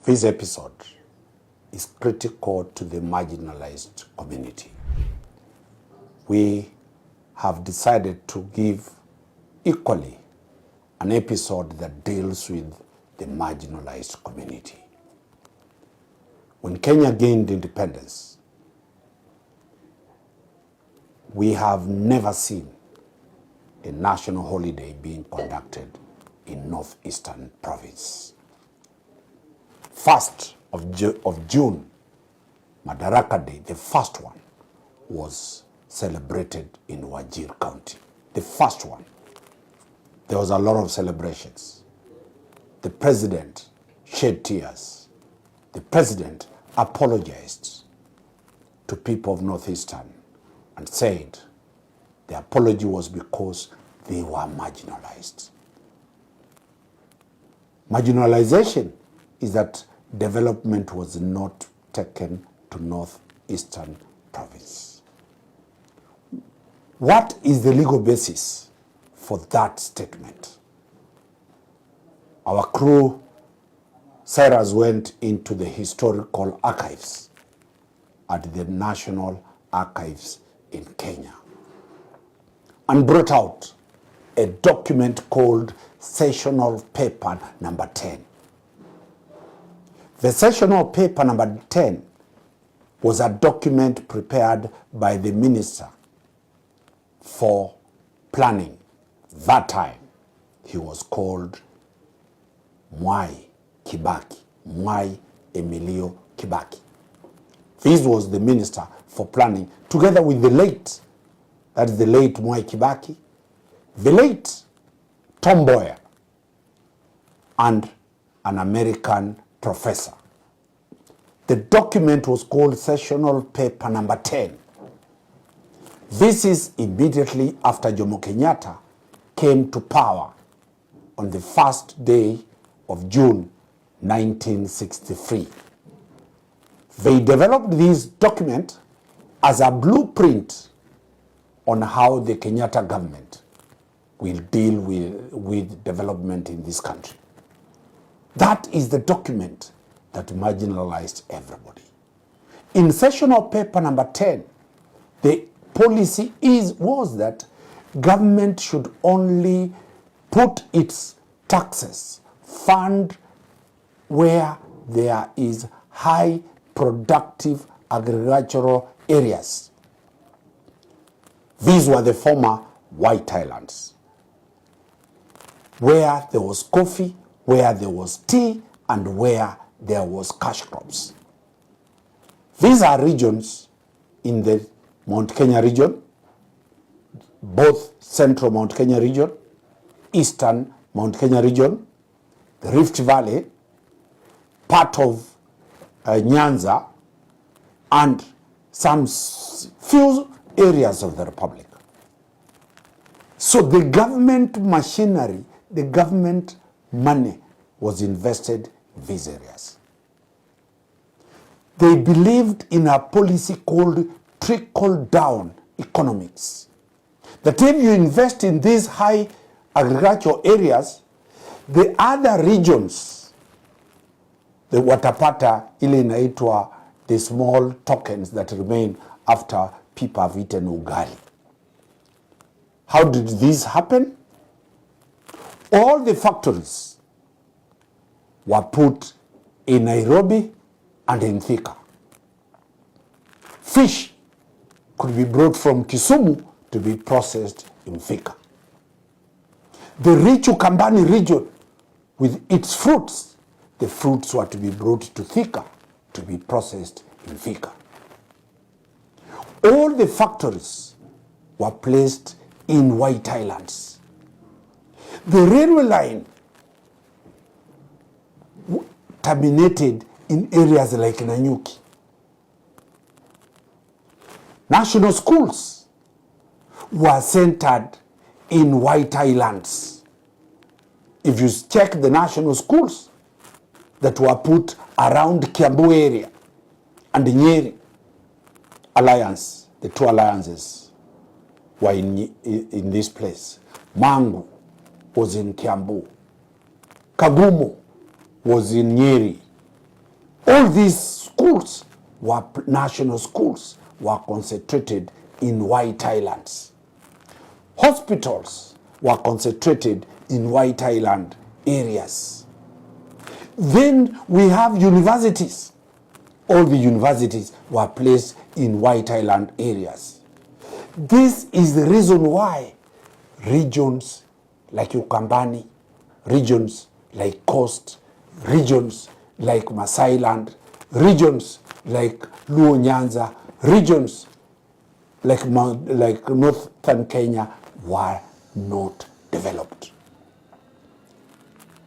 This episode is critical to the marginalized community. We have decided to give equally an episode that deals with the marginalized community. When Kenya gained independence, we have never seen a national holiday being conducted in northeastern province. 1st of June, Madaraka Day, the first one, was celebrated in Wajir County. The first one. There was a lot of celebrations. The president shed tears. The president apologized to people of Northeastern and said the apology was because they were marginalized. Marginalization is that development was not taken to northeastern province. What is the legal basis for that statement? Our crew, sailors, went into the historical archives at the National Archives in Kenya and brought out a document called Sessional Paper number 10. The Sessional Paper number 10 was a document prepared by the Minister for Planning. That time, he was called Mwai Kibaki, Mwai Emilio Kibaki. This was the Minister for Planning, together with the late, that is the late Mwai Kibaki, the late Tom Mboya, and an American professor. The document was called Sessional Paper number 10. This is immediately after Jomo Kenyatta came to power on the first day of June 1963. They developed this document as a blueprint on how the Kenyatta government will deal with development in this country. That is the document that marginalized everybody. In Sessional Paper number 10, the policy was that government should only put its taxes, fund where there is high productive agricultural areas. These were the former White Islands, where there was coffee, where there was tea, and where there was cash crops. These are regions in the Mount Kenya region, both central Mount Kenya region, eastern Mount Kenya region, the Rift Valley, part of Nyanza, and some few areas of the Republic. So the government machinery, the government money was invested in these areas. They believed in a policy called trickle-down economics. That if you invest in these high agricultural areas, the other regions, the watapata ile inaitwa the small tokens that remain after people have eaten ugali. How did this happen? All the factories were put in Nairobi and in Thika. Fish could be brought from Kisumu to be processed in Thika. The rich Ukambani region, with its fruits, the fruits were to be brought to Thika to be processed in Thika. All the factories were placed in White Islands. The railway line terminated in areas like Nanyuki. National schools were centered in White Islands. If you check the national schools that were put around Kiambu area and the Nyeri alliance, the two alliances were in this place. Mangu was in Kiambu. Kagumo was in Nyeri. All these schools were national schools, were concentrated in white islands. Hospitals were concentrated in white island areas. Then we have universities. All the universities were placed in white island areas. This is the reason why regions like Ukambani, regions like Coast, regions like Maasai Land, regions like Luo Nyanza, regions like northern Kenya were not developed.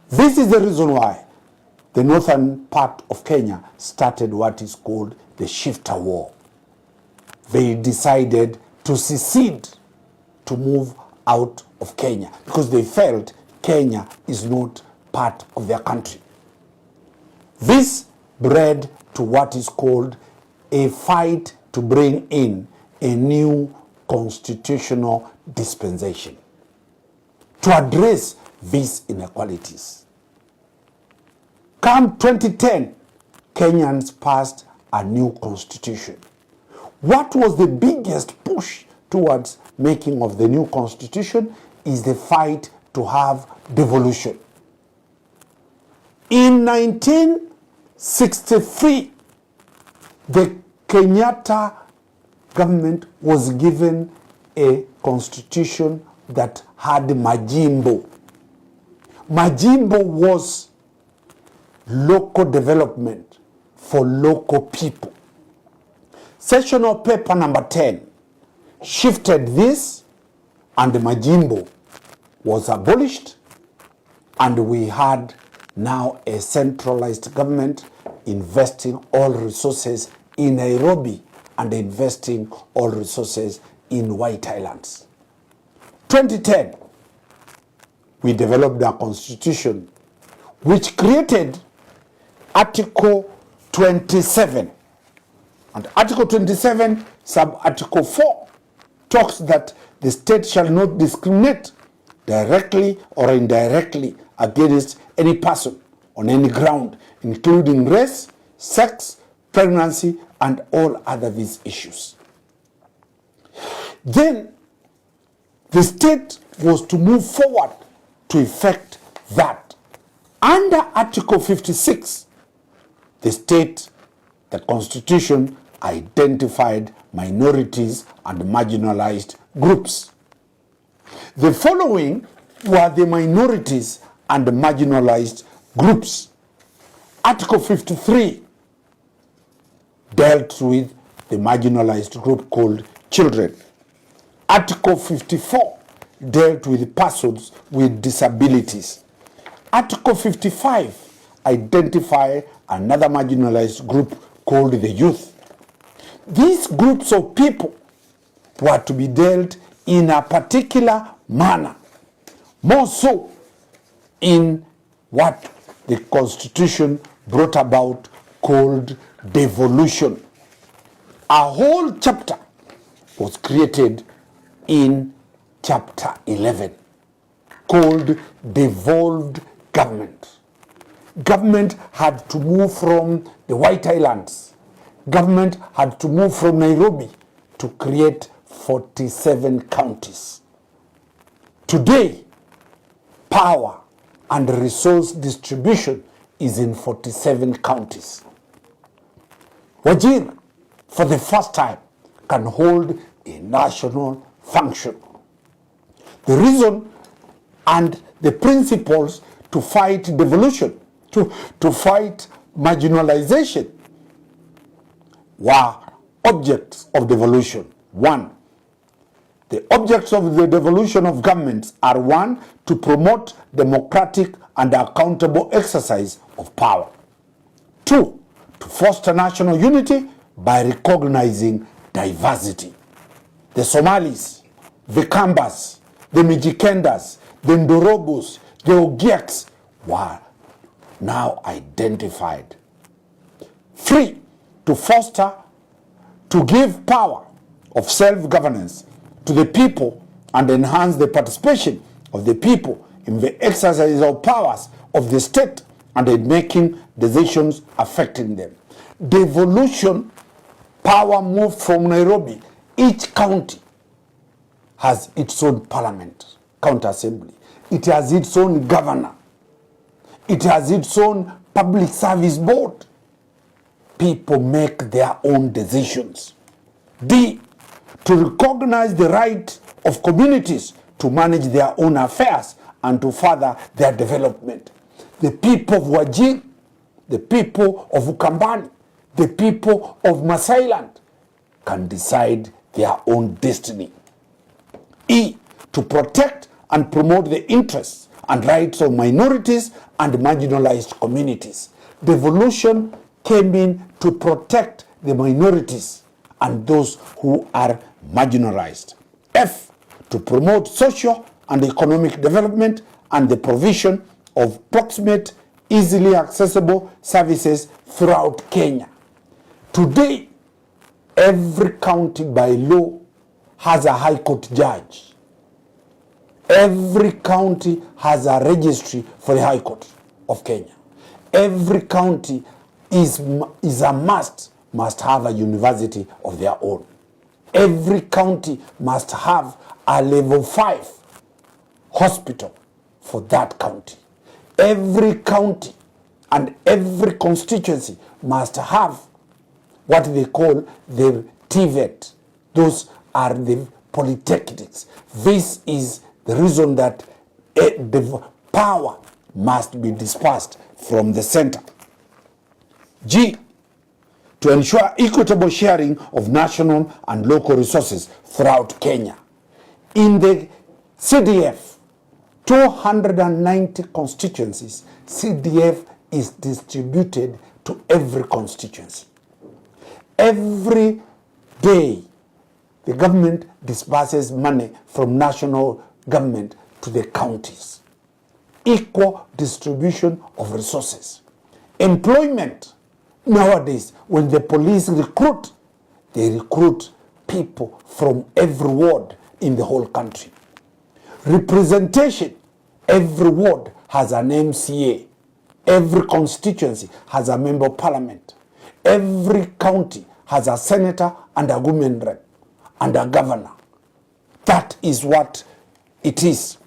This is the reason why the northern part of Kenya started what is called the Shifter War. They decided to secede, to move out of Kenya, because they felt Kenya is not part of their country. This bred to what is called a fight to bring in a new constitutional dispensation to address these inequalities. Come 2010, Kenyans passed a new constitution. What was the biggest push towards making of the new constitution is the fight to have devolution. In 1963, the Kenyatta government was given a constitution that had Majimbo. Majimbo was local development for local people. Sessional paper number 10 shifted this, and the Majimbo was abolished, and we had now a centralized government investing all resources in Nairobi and investing all resources in White Islands. 2010, we developed a constitution which created Article 27. And Article 27, sub-Article 4, talks that the state shall not discriminate directly or indirectly against any person on any ground, including race, sex, pregnancy, and all other these issues. Then the state was to move forward to effect that. Under Article 56, the state, the Constitution, identified minorities and marginalized groups. The following were the minorities and marginalized groups. Article 53 dealt with the marginalized group called children. Article 54 dealt with persons with disabilities. Article 55 identified another marginalized group called the youth. These groups of people were to be dealt in a particular manner, more so in what the Constitution brought about called devolution. A whole chapter was created in chapter 11 called devolved government. Government had to move from the White Islands. Government had to move from Nairobi to create 47 counties. Today, power and resource distribution is in 47 counties. Wajir, for the first time, can hold a national function. The reason and the principles to fight devolution, to fight marginalization, were objects of devolution. One, the objects of the devolution of governments are: one, to promote democratic and accountable exercise of power. Two, to foster national unity by recognizing diversity. The Somalis, the Kambas, the Mijikendas, the Ndorobos, the Ogieks were now identified. Three, to foster, to give power of self-governance to the people and enhance the participation of the people in the exercise of powers of the state and in making decisions affecting them. Devolution, power moved from Nairobi. Each county has its own parliament, county assembly. It has its own governor. It has its own public service board. People make their own decisions. D, to recognize the right of communities to manage their own affairs and to further their development. The people of Wajir, the people of Ukambani, the people of Masailand can decide their own destiny. E, to protect and promote the interests and rights of minorities and marginalized communities. Devolution came in to protect the minorities and those who are marginalized. F, to promote social and economic development and the provision of proximate, easily accessible services throughout Kenya. Today, every county by law has a high court judge. Every county has a registry for the High Court of Kenya. Every county is a must have a university of their own. Every county must have a level 5 hospital for that county. Every county and every constituency must have what they call the TVET. Those are the polytechnics. This is the reason that the power must be dispersed from the center. G, to ensure equitable sharing of national and local resources throughout Kenya. In the CDF, 290 constituencies, CDF is distributed to every constituency. Every day, the government disburses money from national government to the counties. Equal distribution of resources. Employment. Nowadays, when the police recruit, they recruit people from every ward in the whole country. Representation. Every ward has an MCA. Every constituency has a member of parliament. Every county has a senator and a women rep and a governor. That is what it is.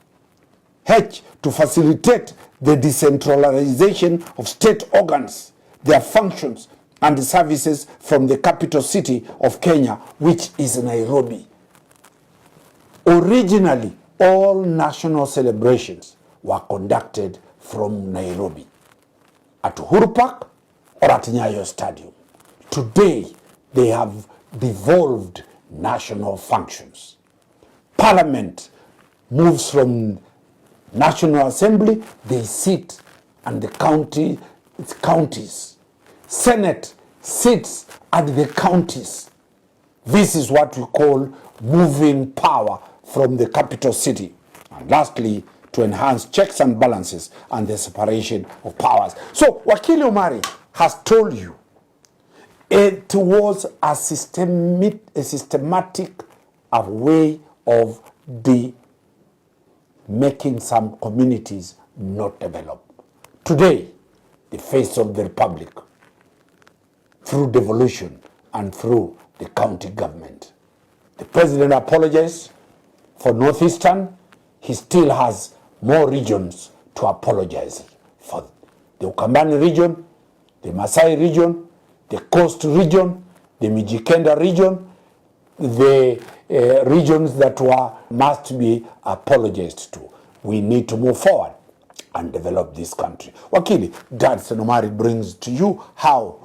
H, to facilitate the decentralization of state organs, their functions and services from the capital city of Kenya, which is Nairobi. Originally, all national celebrations were conducted from Nairobi, at Uhuru Park or at Nyayo Stadium. Today, they have devolved national functions. Parliament moves from National Assembly, they sit and the counties. Senate sits at the counties. This is what we call moving power from the capital city. And lastly, to enhance checks and balances and the separation of powers. So, Wakili Omari has told you it was a systematic way of making some communities not develop. Today, the face of the republic, through devolution and through the county government. The president apologized for Northeastern. He still has more regions to apologize for. The Ukambani region, the Masai region, the Coast region, the Mijikenda region, the regions that must be apologized to. We need to move forward and develop this country. Wakili, Omari brings to you how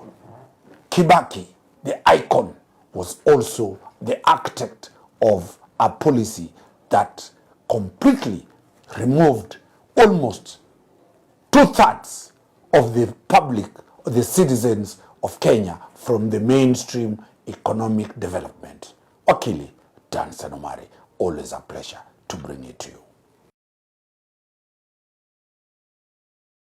Kibaki, the icon, was also the architect of a policy that completely removed almost 2/3 of the public, the citizens of Kenya, from the mainstream economic development. Wakili, Omari, always a pleasure to bring it to you.